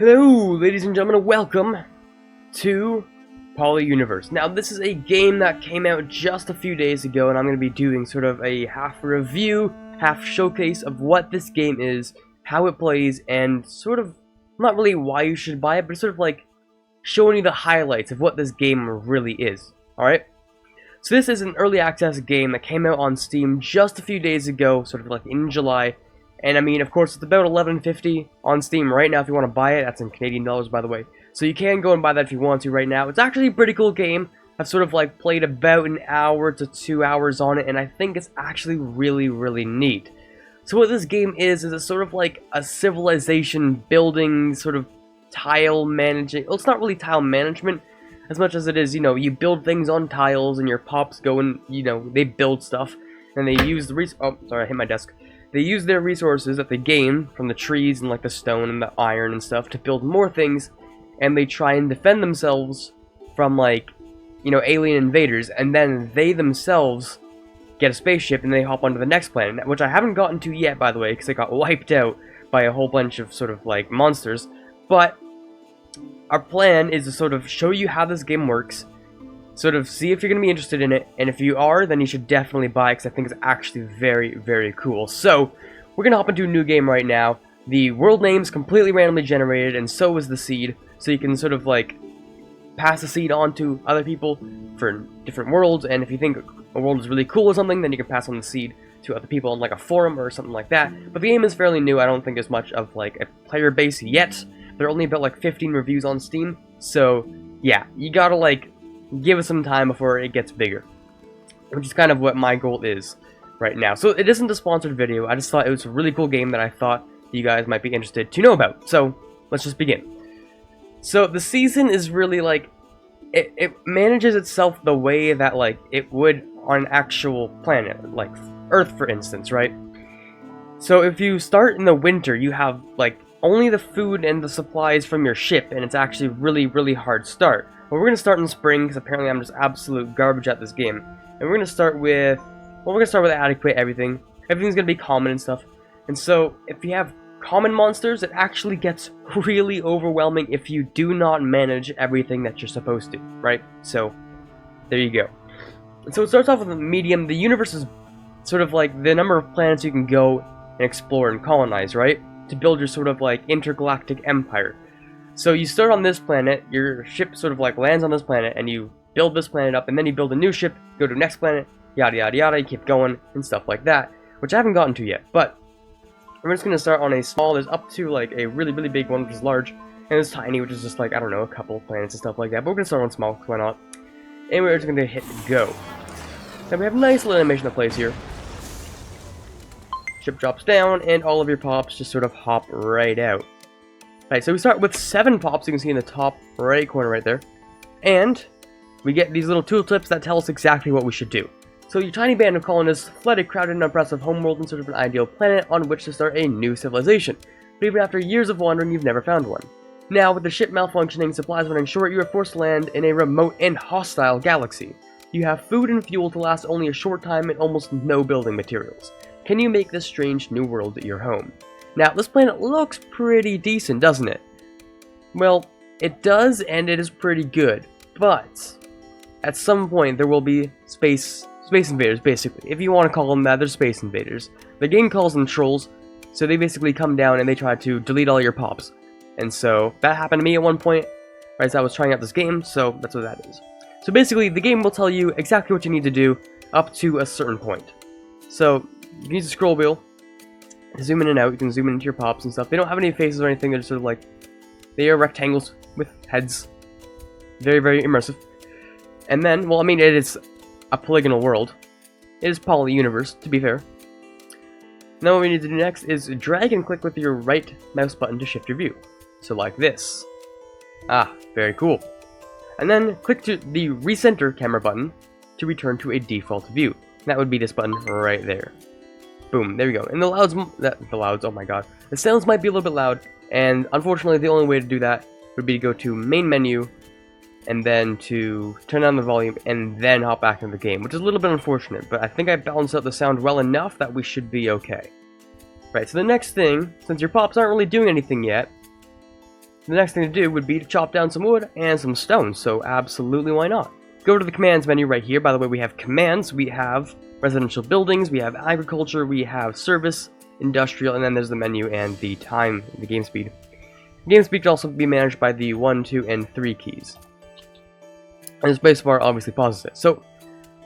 Hello, ladies and gentlemen, welcome to Poly Universe. Now, this is a game that came out just a few days ago, and I'm going to be doing sort of a half review, half showcase of what this game is, how it plays, and sort of, not really why you should buy it, but sort of like showing you the highlights of what this game really is. Alright? So this is an early access game that came out on Steam just a few days ago, sort of like in July. And I mean, of course, it's about $11.50 on Steam right now if you want to buy it. That's in Canadian dollars, by the way. So you can go and buy that if you want to right now. It's actually a pretty cool game. I've sort of like played about an hour to 2 hours on it, and I think it's actually really, really neat. So what this game is it's sort of like a civilization building, sort of tile managing. Well, it's not really tile management as much as it is, you know, you build things on tiles, and your pops go and, you know, they build stuff, and they use the oh, sorry, I hit my desk. They use their resources that they gain from the trees and like the stone and the iron and stuff to build more things, and they try and defend themselves from like, you know, alien invaders, and then they themselves get a spaceship and they hop onto the next planet, which I haven't gotten to yet, by the way, because it got wiped out by a whole bunch of sort of like monsters. But our plan is to sort of show you how this game works, sort of see if you're going to be interested in it, and if you are, then you should definitely buy it, because I think it's actually very, very cool. So, we're going to hop into a new game right now. The world name's completely randomly generated, and so is the seed, so you can sort of, like, pass the seed on to other people for different worlds, and if you think a world is really cool or something, then you can pass on the seed to other people on, like, a forum or something like that. But the game is fairly new. I don't think there's much of, like, a player base yet. There are only about, like, 15 reviews on Steam, so, yeah, you gotta, like, give it some time before it gets bigger, which is kind of what my goal is right now. So it isn't a sponsored video. I just thought it was a really cool game that I thought you guys might be interested to know about. So let's just begin. So the season is really like it manages itself the way that like it would on an actual planet, like Earth, for instance, right? So if you start in the winter, you have like only the food and the supplies from your ship, and it's actually really, really hard start. But we're going to start in spring, because apparently I'm just absolute garbage at this game. And we're going to start with, well, we're going to start with adequate everything. Everything's going to be common and stuff. And so, if you have common monsters, it actually gets really overwhelming if you do not manage everything that you're supposed to, right? So, there you go. And so it starts off with a medium. The universe is sort of like the number of planets you can go and explore and colonize, right? To build your sort of like intergalactic empire. So you start on this planet, your ship sort of like lands on this planet, and you build this planet up, and then you build a new ship, go to the next planet, yada yada yada, you keep going, and stuff like that, which I haven't gotten to yet. But we're just going to start on a small, there's up to like a really, really big one, which is large, and there's tiny, which is just like, I don't know, a couple of planets and stuff like that, but we're going to start on small, because why not? And we're just going to hit go. Then we have a nice little animation that plays here. Ship drops down, and all of your pops just sort of hop right out. Right, so we start with 7 pops, you can see in the top right corner right there. And we get these little tooltips that tell us exactly what we should do. So your tiny band of colonists fled a crowded and oppressive homeworld in search of an ideal planet on which to start a new civilization. But even after years of wandering, you've never found one. Now, with the ship malfunctioning, supplies running short, you are forced to land in a remote and hostile galaxy. You have food and fuel to last only a short time and almost no building materials. Can you make this strange new world your home? Now, this planet looks pretty decent, doesn't it? Well, it does, and it is pretty good, but at some point there will be space invaders, basically. If you want to call them that, they're space invaders. The game calls them trolls, so they basically come down and they try to delete all your pops. And so, that happened to me at one point, right as I was trying out this game, so that's what that is. So basically, the game will tell you exactly what you need to do up to a certain point. So, you can use the scroll wheel to zoom in and out. You can zoom into your pops and stuff. They don't have any faces or anything. They're just sort of like, they are rectangles with heads. Very, very immersive. And then, well, I mean, it is a polygonal world. It is Poly Universe, to be fair. Now what we need to do next is drag and click with your right mouse button to shift your view. So like this. Ah, very cool. And then click to the recenter camera button to return to a default view. That would be this button right there. Boom, there we go. And oh my god. The sounds might be a little bit loud, and unfortunately the only way to do that would be to go to main menu, and then to turn down the volume, and then hop back into the game, which is a little bit unfortunate, but I think I balanced out the sound well enough that we should be okay. Right, so the next thing, since your pops aren't really doing anything yet, the next thing to do would be to chop down some wood and some stone, so absolutely why not. Go to the commands menu right here. By the way, we have commands, we have residential buildings, we have agriculture, we have service, industrial, and then there's the menu and the time, the game speed. Game speed can also be managed by the 1, 2, and 3 keys. And the spacebar obviously pauses it. So,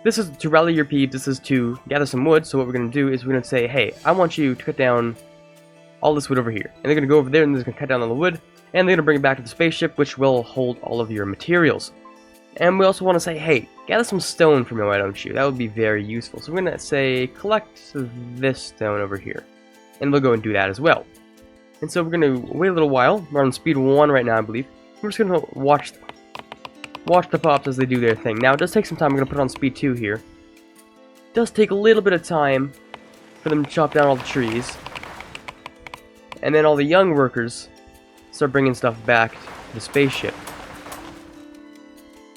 this is to rally your peeps, this is to gather some wood, so what we're going to do is we're going to say, hey, I want you to cut down all this wood over here. And they're going to go over there and they're going to cut down all the wood, and they're going to bring it back to the spaceship, which will hold all of your materials. And we also want to say, hey, gather some stone for me, why don't you? That would be very useful. So we're going to say, collect this stone over here. And we'll go and do that as well. And so we're going to wait a little while. We're on speed 1 right now, I believe. We're just going to watch the pops as they do their thing. Now, it does take some time. I'm going to put it on speed 2 here. It does take a little bit of time for them to chop down all the trees. And then all the young workers start bringing stuff back to the spaceship.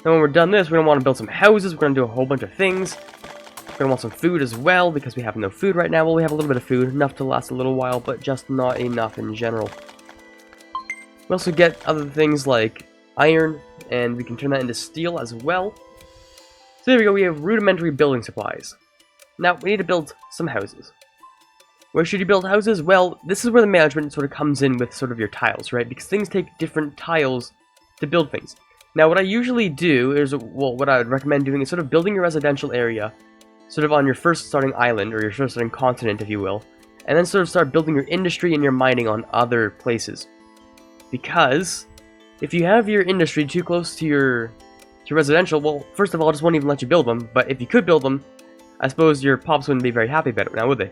And when we're done this, we're going to want to build some houses. We're going to do a whole bunch of things. We're going to want some food as well, because we have no food right now. Well, we have a little bit of food, enough to last a little while, but just not enough in general. We also get other things like iron, and we can turn that into steel as well. So there we go, we have rudimentary building supplies. Now, we need to build some houses. Where should you build houses? Well, this is where the management sort of comes in with sort of your tiles, right? Because things take different tiles to build things. Now, what I usually do is, well, what I would recommend doing is sort of building your residential area, sort of on your first starting island, or your first starting continent, if you will, and then sort of start building your industry and your mining on other places. Because if you have your industry too close to your residential, well, first of all, it just won't even let you build them, but if you could build them, I suppose your pops wouldn't be very happy about it now, would they?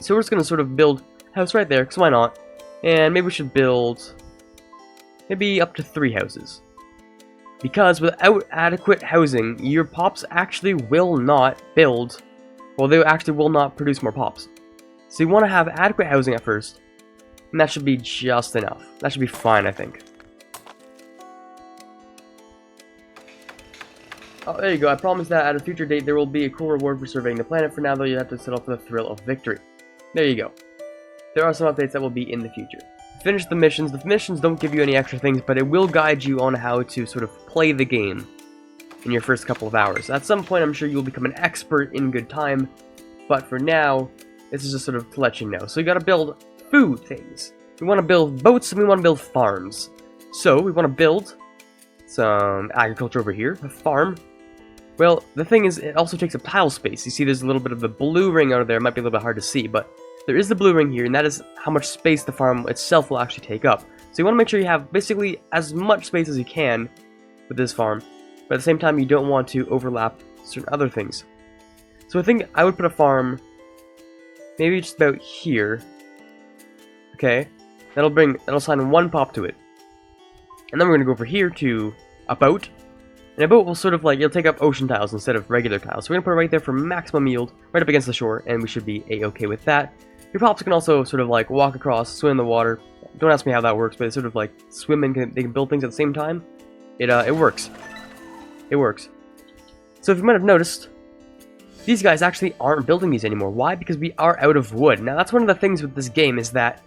So we're just going to sort of build a house right there, because why not? And maybe we should build maybe up to 3 houses. Because without adequate housing, your pops actually will not build, well, they actually will not produce more pops. So you want to have adequate housing at first, and that should be just enough. That should be fine, I think. Oh, there you go. I promise that at a future date there will be a cool reward for surveying the planet. For now, though, you have to settle for the thrill of victory. There you go. There are some updates that will be in the future. Finish the missions. The missions don't give you any extra things, but it will guide you on how to sort of play the game in your first couple of hours. At some point, I'm sure you'll become an expert in good time, but for now, this is just sort of to let you know. So you gotta build food things. We want to build boats and we want to build farms. So we want to build some agriculture over here, a farm. Well, the thing is, it also takes up tile space. You see there's a little bit of the blue ring out there. It might be a little bit hard to see, but there is the blue ring here, and that is how much space the farm itself will actually take up. So you want to make sure you have basically as much space as you can with this farm, but at the same time you don't want to overlap certain other things. So I think I would put a farm maybe just about here. Okay, that'll assign 1 pop to it. And then we're going to go over here to a boat. And a boat will sort of like, it'll take up ocean tiles instead of regular tiles. So we're going to put it right there for maximum yield, right up against the shore, and we should be a-okay with that. Your pops can also sort of like walk across, swim in the water. Don't ask me how that works, but it's sort of like swim and they can build things at the same time. It works. It works. So if you might have noticed, these guys actually aren't building these anymore. Why? Because we are out of wood. Now that's one of the things with this game is that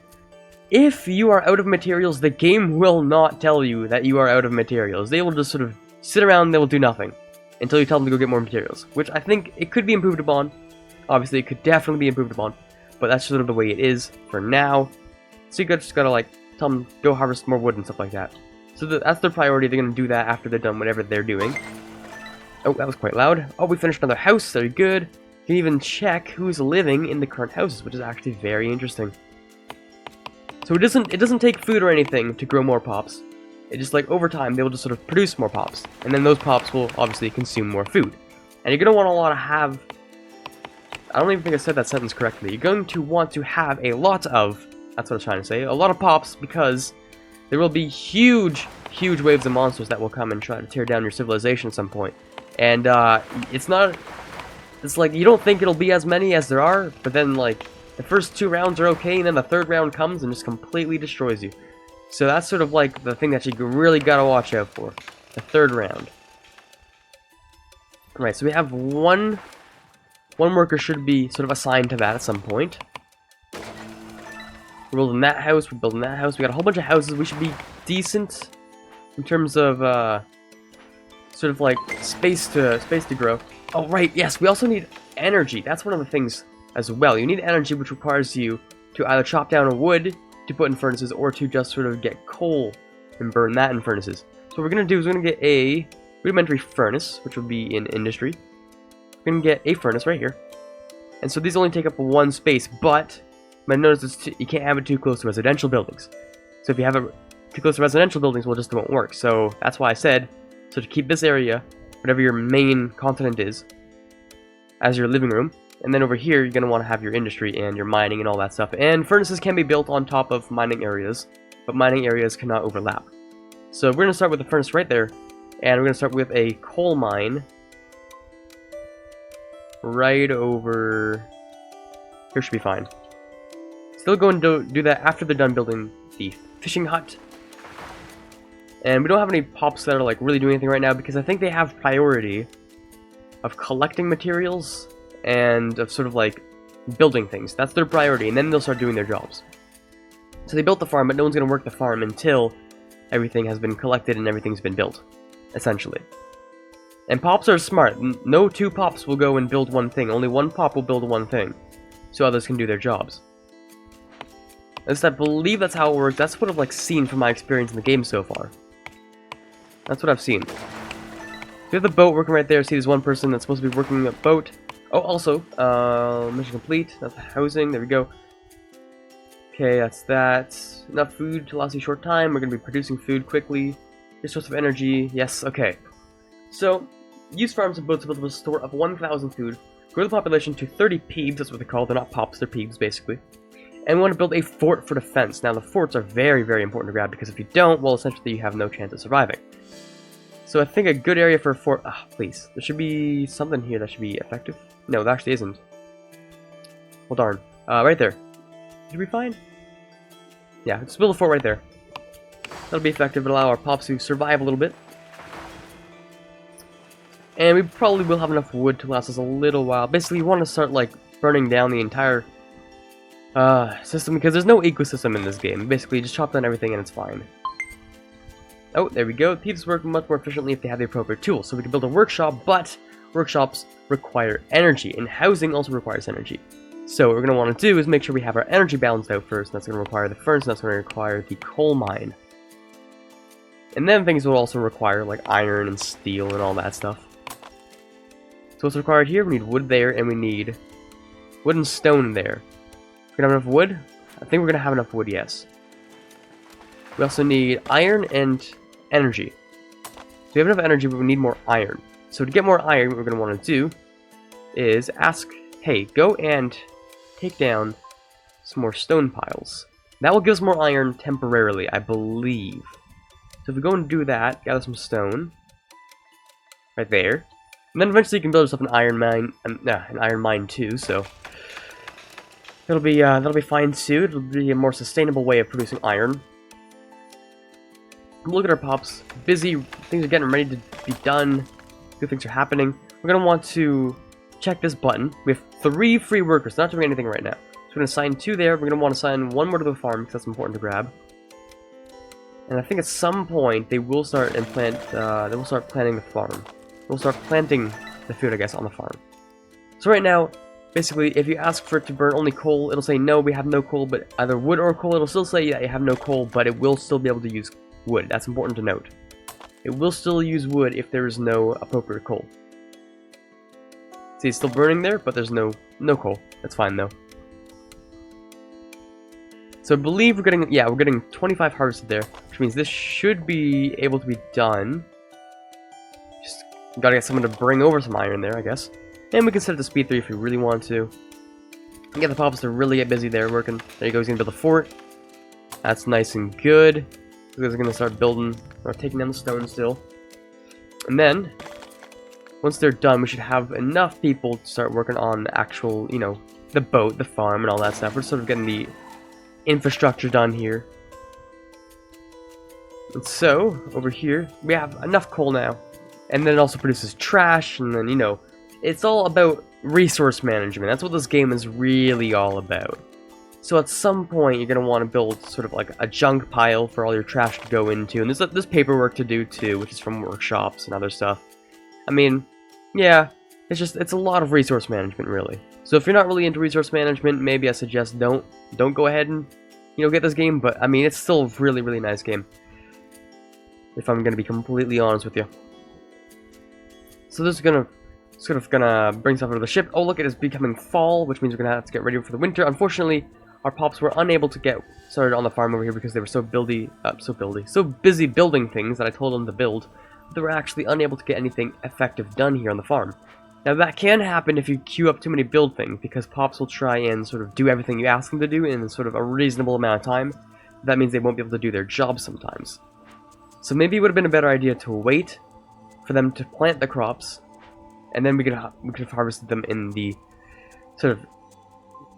if you are out of materials, the game will not tell you that you are out of materials. They will just sort of sit around and they will do nothing until you tell them to go get more materials, which I think it could be improved upon. Obviously, it could definitely be improved upon, but that's sort of the way it is for now. So you just gotta like tell them go harvest more wood and stuff like that. So that's their priority. They're gonna do that after they're done whatever they're doing. Oh, that was quite loud. Oh, we finished another house. Very good. You can even check who's living in the current houses, which is actually very interesting. So it doesn't take food or anything to grow more pops. It just like over time they will just sort of produce more pops, and then those pops will obviously consume more food. And you're gonna want to have. I don't even think I said that sentence correctly. You're going to want to have a lot of. That's what I was trying to say. A lot of pops, because there will be huge waves of monsters that will come and try to tear down your civilization at some point. And it's like you don't think it'll be as many as there are, but then like the first 2 rounds are okay, and then the 3rd round comes and just completely destroys you. So that's sort of like the thing that you really gotta watch out for. The 3rd round. Right, so we have one worker should be sort of assigned to that at some point. We're building that house, we're building that house. We got a whole bunch of houses. We should be decent in terms of sort of like space to grow. Oh right, yes, we also need energy. That's one of the things as well. You need energy, which requires you to either chop down wood to put in furnaces or to just sort of get coal and burn that in furnaces. So what we're going to do is we're going to get a rudimentary furnace, which will be in industry. We're going to get a furnace right here. And so these only take up one space, but notice you can't have it too close to residential buildings. So if you have it too close to residential buildings, well, it just won't work. So that's why I said, so to keep this area, whatever your main continent is, as your living room. And then over here, you're going to want to have your industry and your mining and all that stuff. And furnaces can be built on top of mining areas, but mining areas cannot overlap. So we're going to start with the furnace right there, and we're going to start with a coal mine right over here. Should be fine. Still going to do that after they're done building the fishing hut. And we don't have any pops that are like really doing anything right now because I think they have priority of collecting materials and of sort of like building things. That's their priority, and then they'll start doing their jobs. So they built the farm, but no one's going to work the farm until everything has been collected and everything's been built, essentially. And pops are smart. No two pops will go and build one thing. Only one pop will build one thing, so others can do their jobs. At least I believe that's how it works. That's what I've like seen from my experience in the game so far. That's what I've seen. We have the boat working right there. See, there's one person that's supposed to be working a boat. Oh, also, mission complete. That's the housing. There we go. Okay, that's that. Enough food to last a short time. We're going to be producing food quickly. Your source of energy. Yes, okay. So, use farms and boats to build a store of 1,000 food. Grow the population to 30 Peabs. That's what they're called. They're not pops, they're Peabs, basically. And we want to build a fort for defense. Now, the forts are very, very important to grab because if you don't, well, essentially you have no chance of surviving. So I think a good area for a fort... Ah, please. There should be something here that should be effective. No, there actually isn't. Well, darn. Right there. Should be fine? Yeah, let's build a fort right there. That'll be effective. It'll allow our pops to survive a little bit. And we probably will have enough wood to last us a little while. Basically, you want to start, like, burning down the entire system because there's no ecosystem in this game. Basically, you just chop down everything and it's fine. Oh, there we go. Peabs work much more efficiently if they have the appropriate tools. So we can build a workshop, but workshops require energy, and housing also requires energy. So what we're going to want to do is make sure we have our energy balanced out first, and that's going to require the furnace, and that's going to require the coal mine. And then things will also require, like, iron and steel and all that stuff. So what's required here? We need wood there, and we need wood and stone there. We're going to have enough wood? I think we're going to have enough wood, yes. We also need iron and energy. So we have enough energy, but we need more iron. So to get more iron, what we're going to want to do is ask, hey, go and take down some more stone piles. That will give us more iron temporarily, I believe. So if we go and do that, gather some stone right there, and then eventually you can build yourself an iron mine too. So that'll be fine too. It'll be a more sustainable way of producing iron. Look at our pops. Busy. Things are getting ready to be done. Good things are happening. We're going to want to check this button. We have 3 free workers. Not doing anything right now. So we're going to assign 2 there. We're going to want to assign 1 more to the farm because that's important to grab. And I think at some point they will start and plant. They will start planting the farm. We'll start planting the food, I guess, on the farm. So right now, basically, if you ask for it to burn only coal, it'll say no, we have no coal, but either wood or coal. It'll still say that you have no coal, but it will still be able to use wood. That's important to note. It will still use wood if there is no appropriate coal. See, it's still burning there, but there's no coal. That's fine though. So I believe we're getting 25 harvested there, which means this should be able to be done. Just gotta get someone to bring over some iron there, I guess. And we can set it to speed 3 if we really want to. Get the pops to really get busy there working. There you go, he's gonna build a fort. That's nice and good. You guys are gonna start building or taking down the stone still. And then once they're done, we should have enough people to start working on the actual, you know, the boat, the farm, and all that stuff. We're sort of getting the infrastructure done here. And so, over here, we have enough coal now. And then it also produces trash, and then, you know, it's all about resource management. That's what this game is really all about. So at some point, you're going to want to build sort of like a junk pile for all your trash to go into. And there's paperwork to do too, which is from workshops and other stuff. I mean, yeah, it's a lot of resource management, really. So if you're not really into resource management, maybe I suggest don't go ahead and, get this game. But, I mean, it's still a really, really nice game, if I'm going to be completely honest with you. So this is sort of gonna bring stuff over the ship. Oh, look, it is becoming fall, which means we're gonna have to get ready for the winter. Unfortunately, our pops were unable to get started on the farm over here because they were so busy building things that I told them to build. They were actually unable to get anything effective done here on the farm. Now that can happen if you queue up too many build things, because pops will try and sort of do everything you ask them to do in sort of a reasonable amount of time. That means they won't be able to do their job sometimes. So maybe it would have been a better idea to wait for them to plant the crops, and then we could have harvested them in the sort of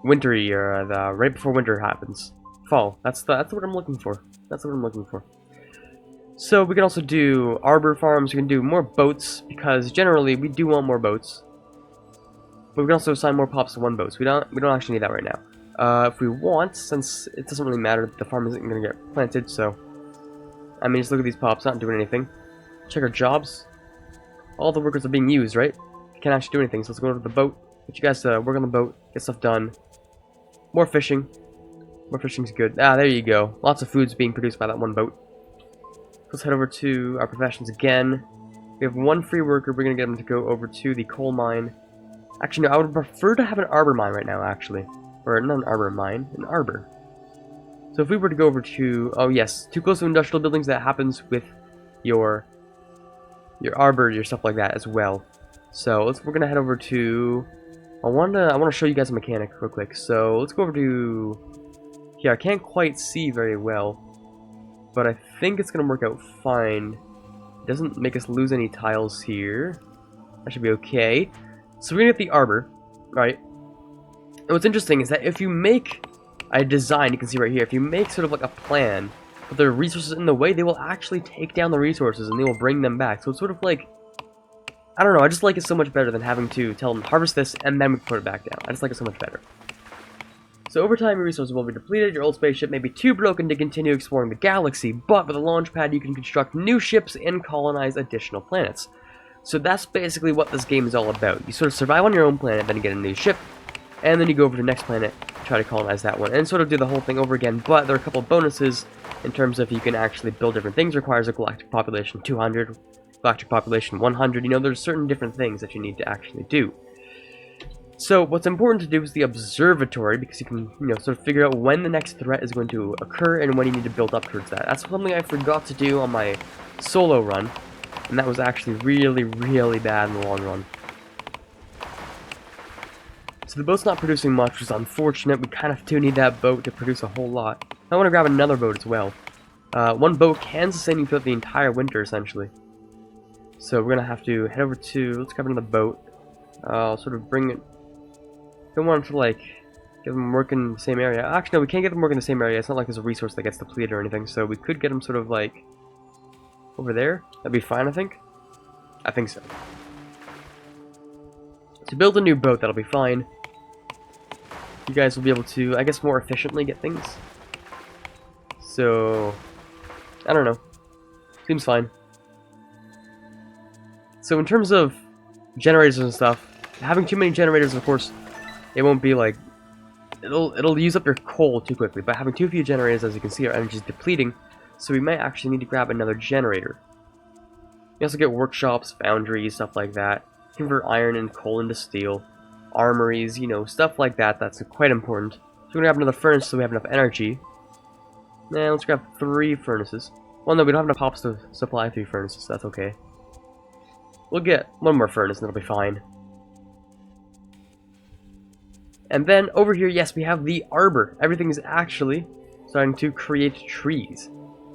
wintry, or the right before winter happens. Fall. That's what I'm looking for. That's what I'm looking for. So we can also do arbor farms. We can do more boats, because generally we do want more boats. But we can also assign more pops to one boat. So we don't actually need that right now. If we want, since it doesn't really matter, the farm isn't going to get planted. So I mean, just look at these pops, not doing anything. Check our jobs. All the workers are being used, right? Can't actually do anything, so let's go over to the boat. Get you guys to work on the boat, get stuff done. More fishing. More fishing's good. Ah, there you go. Lots of food's being produced by that one boat. Let's head over to our professions again. We have one free worker. We're gonna get him to go over to the coal mine. Actually, no, I would prefer to have an arbor mine right now, actually. Or not an arbor mine, an arbor. So if we were to go over to, oh yes, too close to industrial buildings, that happens with your arbor, your stuff like that as well. So we're gonna head over to, I want to show you guys a mechanic real quick. So let's go over to here. I can't quite see very well, but I think it's gonna work out fine. It doesn't make us lose any tiles here. That should be okay. So we're gonna get the arbor, right? And what's interesting is that if you make a design, you can see right here, if you make sort of like a plan, but there are resources in the way, they will actually take down the resources and they will bring them back. So it's sort of like, I don't know, I just like it so much better than having to tell them harvest this and then we put it back down. I just like it so much better. So over time, your resources will be depleted. Your old spaceship may be too broken to continue exploring the galaxy, but with a launch pad, you can construct new ships and colonize additional planets. So that's basically what this game is all about. You sort of survive on your own planet, then you get a new ship, and then you go over to the next planet, try to colonize that one, and sort of do the whole thing over again. But there are a couple of bonuses in terms of you can actually build different things. It requires a galactic population 200, galactic population 100. You know, there's certain different things that you need to actually do. So what's important to do is the observatory, because you can, sort of figure out when the next threat is going to occur and when you need to build up towards that. That's something I forgot to do on my solo run, and that was actually really, really bad in the long run. So the boat's not producing much, which is unfortunate. We kind of do need that boat to produce a whole lot. I want to grab another boat as well. One boat can sustain you throughout the entire winter, essentially. So we're going to have to head over to, let's grab another boat. I'll sort of bring it, don't want to, like, get them working in the same area. Actually, no, we can't get them working in the same area. It's not like there's a resource that gets depleted or anything, so we could get them sort of, like, over there. That'd be fine, I think. I think so. To build a new boat, that'll be fine. You guys will be able to, I guess, more efficiently get things. So, I don't know. Seems fine. So in terms of generators and stuff, having too many generators, of course, it won't be like, it'll use up your coal too quickly. But having too few generators, as you can see, our energy is depleting. So we might actually need to grab another generator. You also get workshops, foundries, stuff like that. Convert iron and coal into steel. Armories, stuff like that. That's quite important. So we're gonna grab another furnace so we have enough energy. Now let's grab 3 furnaces. Well, no, we don't have enough pops to supply 3 furnaces, so that's okay. We'll get 1 more furnace and it'll be fine. And then over here, yes, we have the arbor. Everything is actually starting to create trees.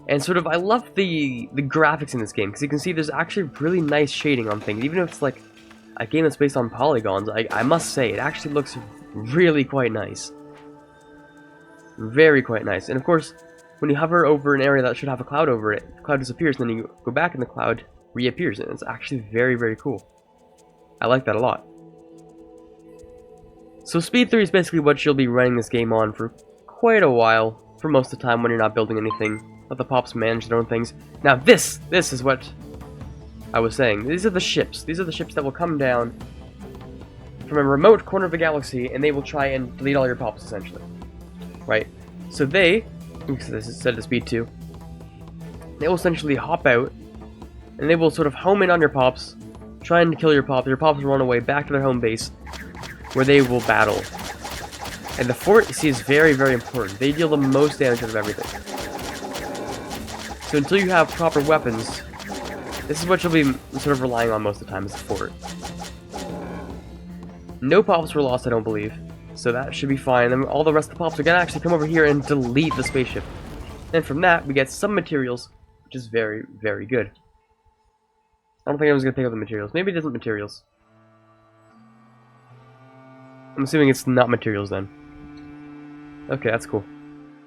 And sort of, I love the graphics in this game, because you can see there's actually really nice shading on things. Even if it's like a game that's based on polygons, I must say, it actually looks really quite nice. Very quite nice. And of course, when you hover over an area that should have a cloud over it, the cloud disappears, and then you go back and the cloud reappears, and it's actually very, very cool. I like that a lot. So Speed 3 is basically what you'll be running this game on for quite a while for most of the time when you're not building anything. Let the pops manage their own things. Now this is what I was saying. These are the ships. These are the ships that will come down from a remote corner of the galaxy, and they will try and delete all your pops, essentially. Right? So they, this is set to speed 2, they will essentially hop out, and they will sort of home in on your pops, trying to kill your pops. Your pops will run away back to their home base, where they will battle. And the fort, you see, is very, very important. They deal the most damage out of everything. So until you have proper weapons, this is what you'll be sort of relying on most of the time, is the fort. No pops were lost, I don't believe. So that should be fine. Then all the rest of the pops are gonna actually come over here and delete the spaceship. And from that, we get some materials, which is very, very good. I don't think I was gonna pick up the materials. Maybe it isn't materials. I'm assuming it's not materials then. Okay, that's cool.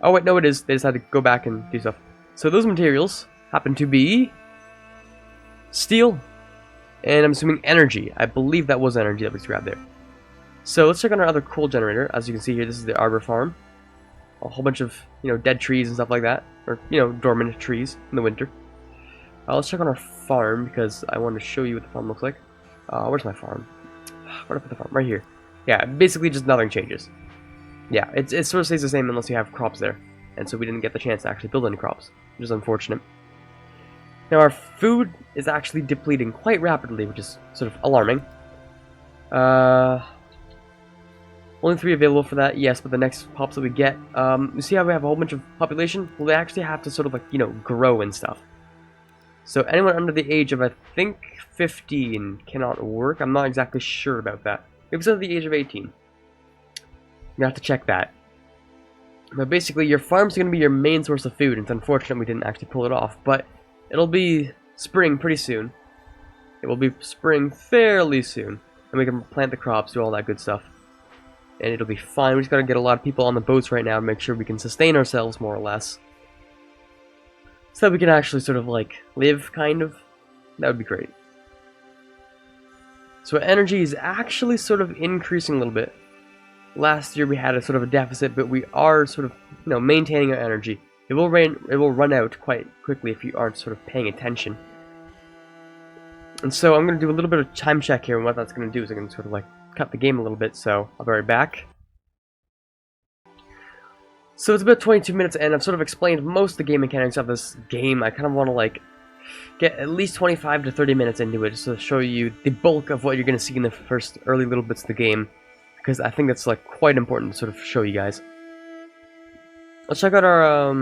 Oh wait, no it is. They just had to go back and do stuff. So those materials happen to be steel, and I'm assuming energy. I believe that was energy that we grabbed there. So let's check on our other coal generator. As you can see here, this is the arbor farm. A whole bunch of, dead trees and stuff like that. Or, dormant trees in the winter. Let's check on our farm, because I wanted to show you what the farm looks like. Where's my farm? Where did I put the farm? Right here. Yeah, basically just nothing changes. Yeah, it sort of stays the same unless you have crops there. And so we didn't get the chance to actually build any crops, which is unfortunate. Now our food is actually depleting quite rapidly, which is sort of alarming. Only 3 available for that, yes, but the next pops that we get, you see how we have a whole bunch of population? Well, they actually have to sort of grow and stuff. So anyone under the age of, I think, 15 cannot work. I'm not exactly sure about that. Maybe it's under the age of 18. You have to check that. But basically, your farm's going to be your main source of food. It's unfortunate we didn't actually pull it off, but it'll be spring pretty soon. It will be spring fairly soon, and we can plant the crops, do all that good stuff. And it'll be fine. We just got to get a lot of people on the boats right now to make sure we can sustain ourselves, more or less. So that we can actually sort of, live, kind of. That would be great. So energy is actually sort of increasing a little bit. Last year we had a sort of a deficit, but we are sort of, maintaining our energy. It will run out quite quickly if you aren't sort of paying attention. And so I'm going to do a little bit of time check here, and what that's going to do is I'm going to sort of cut the game a little bit, so I'll be right back. So it's about 22 minutes, and I've sort of explained most of the game mechanics of this game. I kind of want to get at least 25 to 30 minutes into it, just to show you the bulk of what you're going to see in the first early little bits of the game. Because I think that's quite important to sort of show you guys. Let's check out our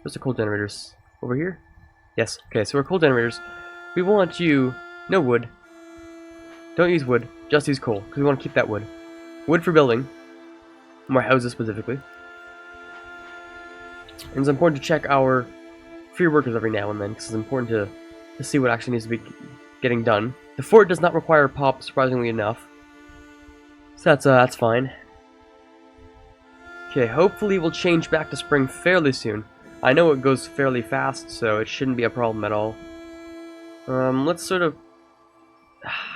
where's the coal generators? Over here? Yes. Okay, so our coal generators. We want you no wood. Don't use wood, just use coal, because we want to keep that wood. Wood for building. More houses specifically. And it's important to check our free workers every now and then, because it's important to see what actually needs to be getting done. The fort does not require pop, surprisingly enough. So that's fine. Okay, hopefully we'll change back to spring fairly soon. I know it goes fairly fast, so it shouldn't be a problem at all. Let's sort of...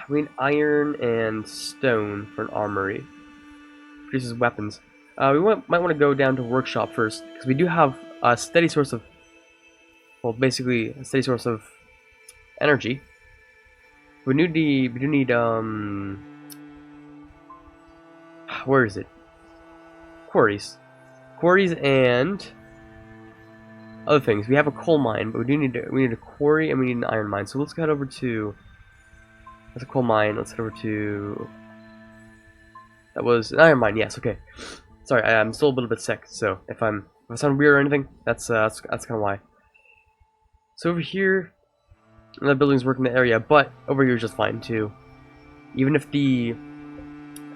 we need iron and stone for an armory. Produces weapons. We might want to go down to workshop first, because we do have a steady source of... well, basically, a steady source of energy. We do need, where is it? Quarries. Quarries and other things. We have a coal mine, but we need a quarry and we need an iron mine. So let's head over to... that's a coal mine. Let's head over to... that was an iron mine. Yes. Okay. Sorry, I'm still a little bit sick. So if I sound weird or anything, that's kind of why. So over here, another building's working in the area, but over here is just fine too. Even if the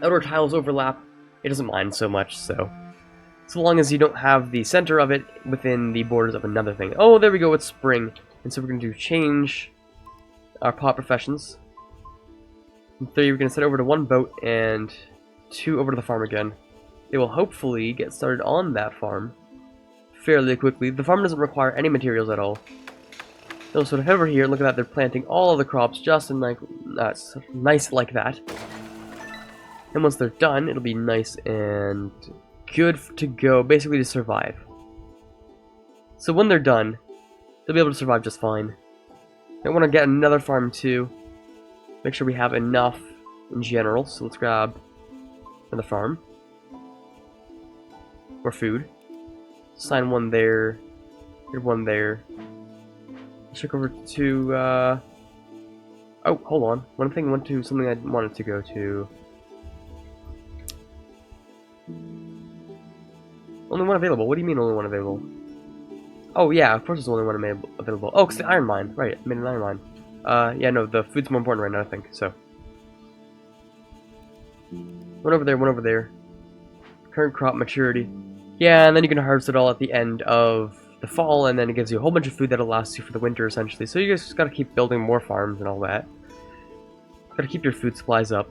outer tiles overlap, it doesn't mind so much, so long as you don't have the center of it within the borders of another thing. Oh, there we go, it's spring. And so we're going to change our pot professions. In 3, we're going to set over to 1 boat, and 2 over to the farm again. They will hopefully get started on that farm fairly quickly. The farm doesn't require any materials at all. They'll sort of head over here, look at that, they're planting all of the crops just in nice like that. And once they're done, it'll be nice and good to go, basically to survive. So when they're done, they'll be able to survive just fine. I want to get another farm too. Make sure we have enough in general. So let's grab another farm. More food. Assign one there. Here, one there. Let's check over to, oh, hold on. One thing went to something I wanted to go to. Only one available. What do you mean only one available? Oh yeah, of course there's only one available. Oh, it's the iron mine. Right, I made an iron mine. Yeah, no, the food's more important right now, I think, so. One over there, one over there. Current crop maturity. Yeah, and then you can harvest it all at the end of the fall, and then it gives you a whole bunch of food that'll last you for the winter, essentially. So you just gotta keep building more farms and all that. Gotta keep your food supplies up.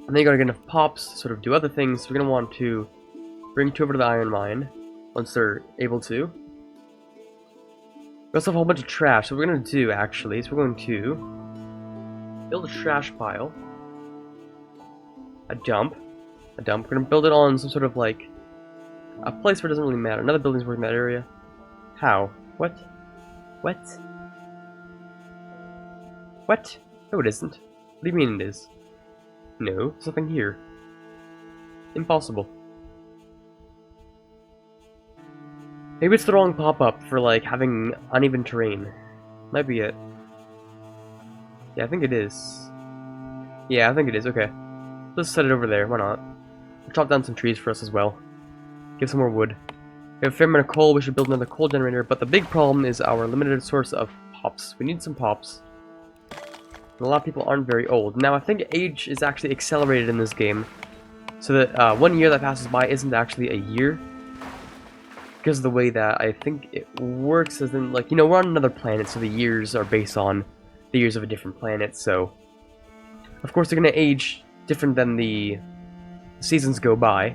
And then you gotta get enough pops to sort of do other things. So we're gonna want to bring 2 over to the iron mine, once they're able to. We also have a whole bunch of trash. So what we're gonna do, actually, is we're going to build a trash pile. A dump. We're gonna build it on some sort of, like, a place where it doesn't really matter. Another building's working in that area. How? What? What? What? No, it isn't. What do you mean it is? No, there's nothing here. Impossible. Maybe it's the wrong pop-up for, like, having uneven terrain. Might be it. Yeah, I think it is. Yeah, I think it is. Okay. Let's set it over there. Why not? We'll chop down some trees for us as well. Give some more wood. We have a fair amount of coal. We should build another coal generator. But the big problem is our limited source of pops. We need some pops. And a lot of people aren't very old. Now, I think age is actually accelerated in this game. So that 1 year that passes by isn't actually a year. Because of the way that I think it works, as in, like, you know, we're on another planet, so the years are based on the years of a different planet, so of course they're going to age different than the seasons go by.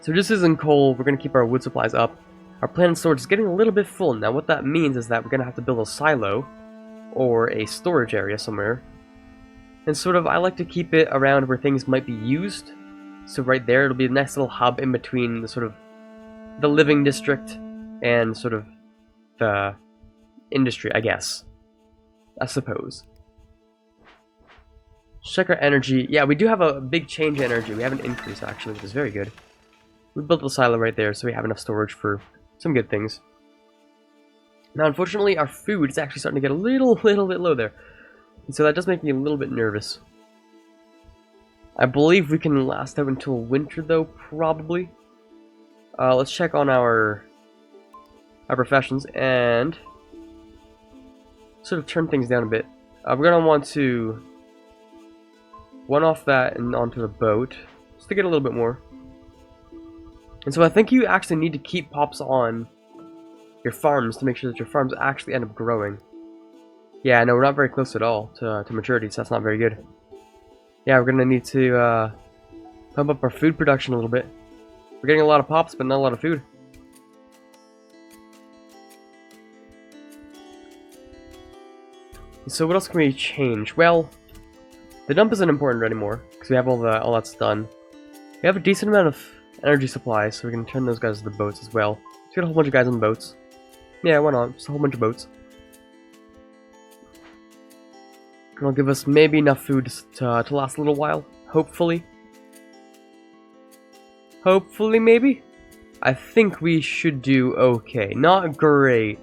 So just as in coal, we're going to keep our wood supplies up. Our planet storage is getting a little bit full. Now what that means is that we're going to have to build a silo, or a storage area somewhere. And sort of, I like to keep it around where things might be used. So right there, it'll be a nice little hub in between the sort of the living district and sort of the industry, I guess. I suppose. Check our energy. Yeah, we do have a big change in energy. We have an increase, actually, which is very good. We built a silo right there, so we have enough storage for some good things. Now, unfortunately, our food is actually starting to get a little bit low there. And so that does make me a little bit nervous. I believe we can last out until winter, though, probably. Let's check on our professions and sort of turn things down a bit. We're going to want to one off that and onto the boat, just to get a little bit more. And so I think you actually need to keep pops on your farms to make sure that your farms actually end up growing. Yeah, no, we're not very close at all to maturity, so that's not very good. Yeah, we're going to need to pump up our food production a little bit. We're getting a lot of pops, but not a lot of food. So what else can we change? Well, the dump isn't important anymore, because we have all that's done. We have a decent amount of energy supply, so we can turn those guys to the boats as well. Let's get a whole bunch of guys on the boats. Yeah, why not? Just a whole bunch of boats. It'll give us maybe enough food to last a little while. Hopefully. Hopefully, maybe? I think we should do okay. Not great,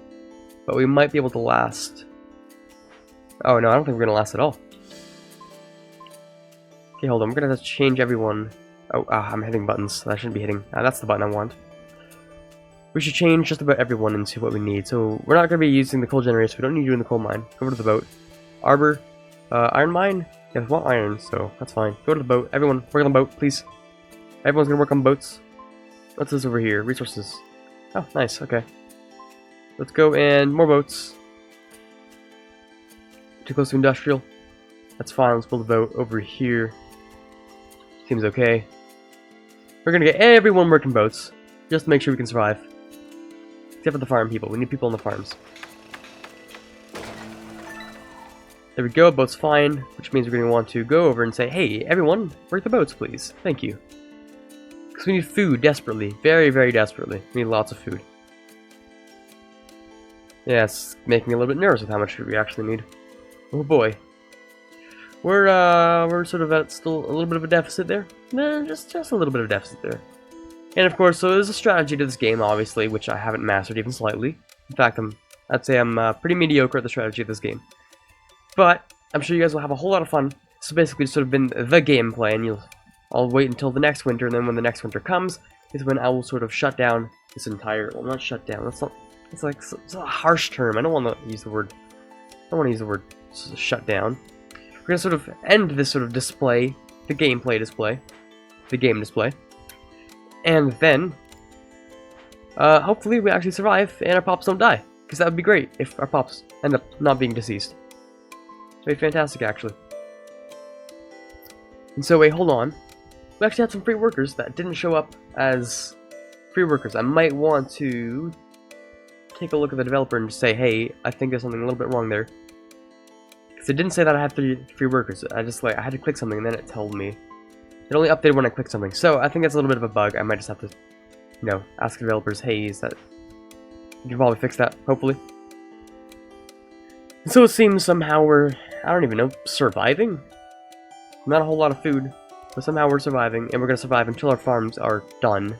but we might be able to last. Oh no, I don't think we're going to last at all. Okay, hold on. We're going to have to change everyone. Oh, I'm hitting buttons that I shouldn't be hitting. That's the button I want. We should change just about everyone and see what we need. So, we're not going to be using the coal generator, so we don't need you in the coal mine. Go over to the boat. Arbor. Iron mine? Yeah, we want iron, so that's fine. Go to the boat. Everyone, work on the boat, please. Everyone's gonna work on boats. What's this over here? Resources. Oh, nice, okay. Let's go and more boats. Too close to industrial. That's fine, let's build a boat over here. Seems okay. We're gonna get everyone working boats, just to make sure we can survive. Except for the farm people. We need people on the farms. There we go, boat's fine, which means we're going to want to go over and say, hey, everyone, break the boats, please. Thank you. Because we need food desperately. Very, very desperately. We need lots of food. Yeah, it's making me a little bit nervous with how much food we actually need. Oh boy. We're sort of at still a little bit of a deficit there. Nah, just a little bit of a deficit there. And of course, so there's a strategy to this game, obviously, which I haven't mastered even slightly. In fact, I'd say I'm pretty mediocre at the strategy of this game. But I'm sure you guys will have a whole lot of fun. So basically, it's sort of been the gameplay, and I'll wait until the next winter, and then when the next winter comes, is when I will sort of shut down this entire. Well, not shut down. That's not. It's like it's a harsh term. I don't want to use the word. I don't want to use the word shut down. We're gonna sort of end this sort of display, the gameplay display, the game display, and then hopefully we actually survive and our pops don't die, because that would be great if our pops end up not being deceased. It'd be fantastic, actually. And so wait, hold on. We actually had some free workers that didn't show up as free workers. I might want to take a look at the developer and just say, hey, I think there's something a little bit wrong there. Because it didn't say that I had free workers. I had to click something and then it told me. It only updated when I clicked something. So I think that's a little bit of a bug. I might just have to, you know, ask the developers, hey, is that... You can probably fix that, hopefully. And so it seems somehow we're, I don't even know, surviving? Not a whole lot of food, but somehow we're surviving, and we're going to survive until our farms are done.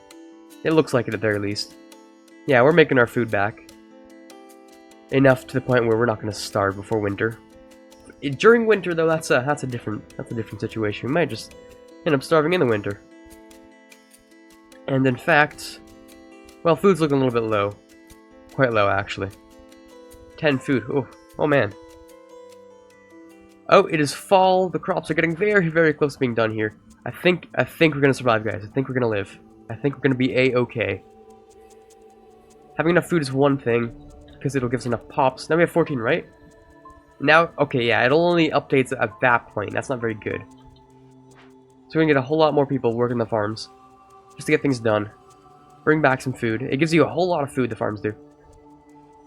It looks like it at the very least. Yeah, we're making our food back. Enough to the point where we're not going to starve before winter. During winter, though, that's a different situation. We might just end up starving in the winter. And in fact, well, food's looking a little bit low. Quite low, actually. 10 food. Oh man. Oh, it is fall. The crops are getting very, very close to being done here. I think we're gonna survive, guys. I think we're gonna live. I think we're gonna be a-okay. Having enough food is one thing, because it'll give us enough pops. Now we have 14, right? Now, okay, yeah, it only updates at that point. That's not very good. So we're gonna get a whole lot more people working the farms, just to get things done. Bring back some food. It gives you a whole lot of food, the farms do.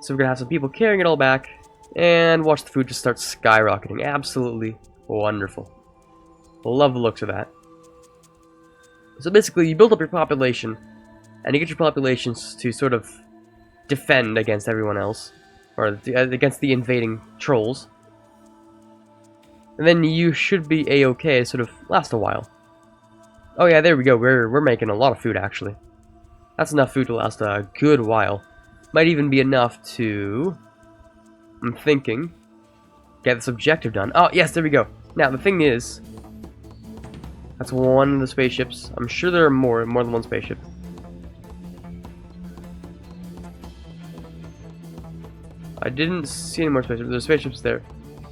So we're gonna have some people carrying it all back, and watch the food just start skyrocketing. Absolutely wonderful. Love the looks of that. So basically, you build up your population, and you get your populations to sort of defend against everyone else, or against the invading trolls. And then you should be a-okay, sort of last a while. Oh yeah, there we go. We're making a lot of food, actually. That's enough food to last a good while. Might even be enough to, I'm thinking, get this objective done. Oh, yes, there we go. Now, the thing is, that's one of the spaceships. I'm sure there are more than one spaceship. I didn't see any more spaceships. There's spaceships there.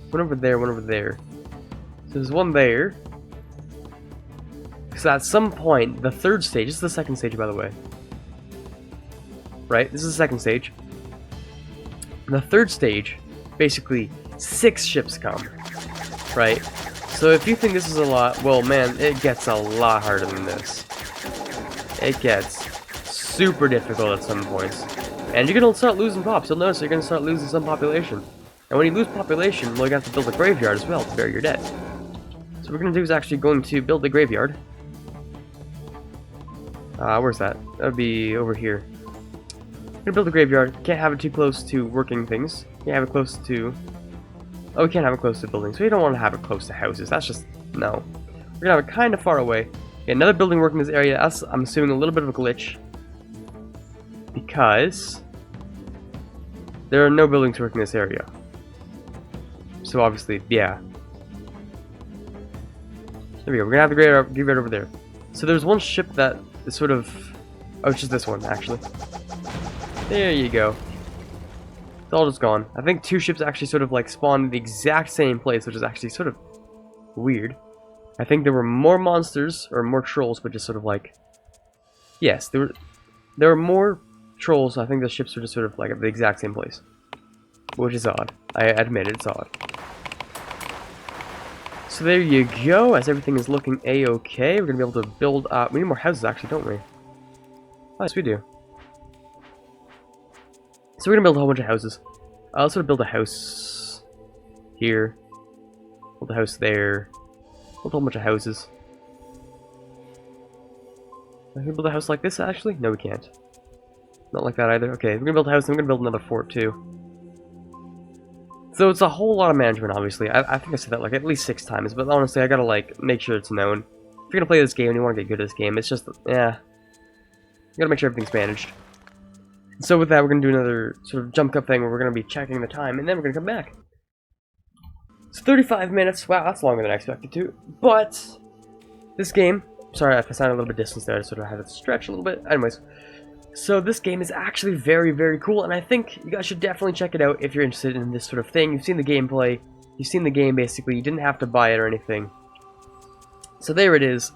One over there, one over there. So there's one there. Because at some point, the third stage, this is the second stage, by the way. Right? This is the second stage. The third stage, basically, 6 ships come. Right? So if you think this is a lot, well, man, it gets a lot harder than this. It gets super difficult at some points. And you're going to start losing pops. You'll notice you're going to start losing some population. And when you lose population, well, you're going to have to build a graveyard as well to bury your dead. So what we're going to do is actually going to build a graveyard. Where's that? That would be over here. We're going to build a graveyard. Can't have it too close to working things. Can't have it close to... Oh, we can't have it close to buildings. So we don't want to have it close to houses. That's just... No. We're going to have it kind of far away. Yeah, another building working in this area. That's, I'm assuming, a little bit of a glitch. Because... there are no buildings working in this area. So obviously, yeah. There we go. We're going to have the graveyard over there. So there's one ship that is sort of... Oh, it's just this one, actually. There you go. It's all just gone. I think 2 ships actually sort of like spawned in the exact same place, which is actually sort of weird. I think there were more monsters, or more trolls, but just sort of like... Yes, there were more trolls, so I think the ships were just sort of like at the exact same place. Which is odd. I admit it's odd. So there you go, as everything is looking a-okay. We're going to be able to build up... We need more houses, actually, don't we? Oh, yes, we do. So we're going to build a whole bunch of houses. I'll sort of build a house here. Build a house there. Build a whole bunch of houses. Can we build a house like this, actually? No, we can't. Not like that either. Okay, we're gonna build a house, and we're gonna build another fort, too. So it's a whole lot of management, obviously. I think I said that, like, at least 6 times, but honestly, I gotta, like, make sure it's known. If you're gonna play this game and you want to get good at this game, it's just, yeah. You gotta make sure everything's managed. So with that, we're gonna do another sort of jump cut thing where we're gonna be checking the time, and then we're gonna come back. It's 35 minutes. Wow, that's longer than I expected to. But this game, sorry if I sounded a little bit distant there, I sort of had to stretch a little bit. Anyways, so this game is actually very, very cool, and I think you guys should definitely check it out if you're interested in this sort of thing. You've seen the gameplay, you've seen the game basically, you didn't have to buy it or anything. So there it is.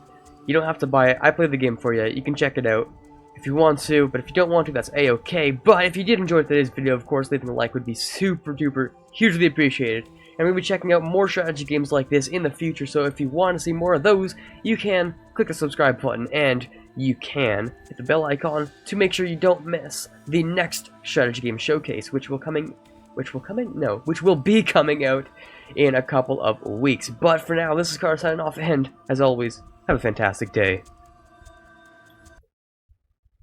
You don't have to buy it. I played the game for you. You can check it out if you want to, but if you don't want to, that's a-okay. But if you did enjoy today's video, of course, leaving a like would be super duper hugely appreciated. And we'll be checking out more strategy games like this in the future, so if you want to see more of those, you can click the subscribe button, and you can hit the bell icon to make sure you don't miss the next strategy game showcase, which will be coming out in a couple of weeks. But for now, this is Car signing off, and as always, have a fantastic day.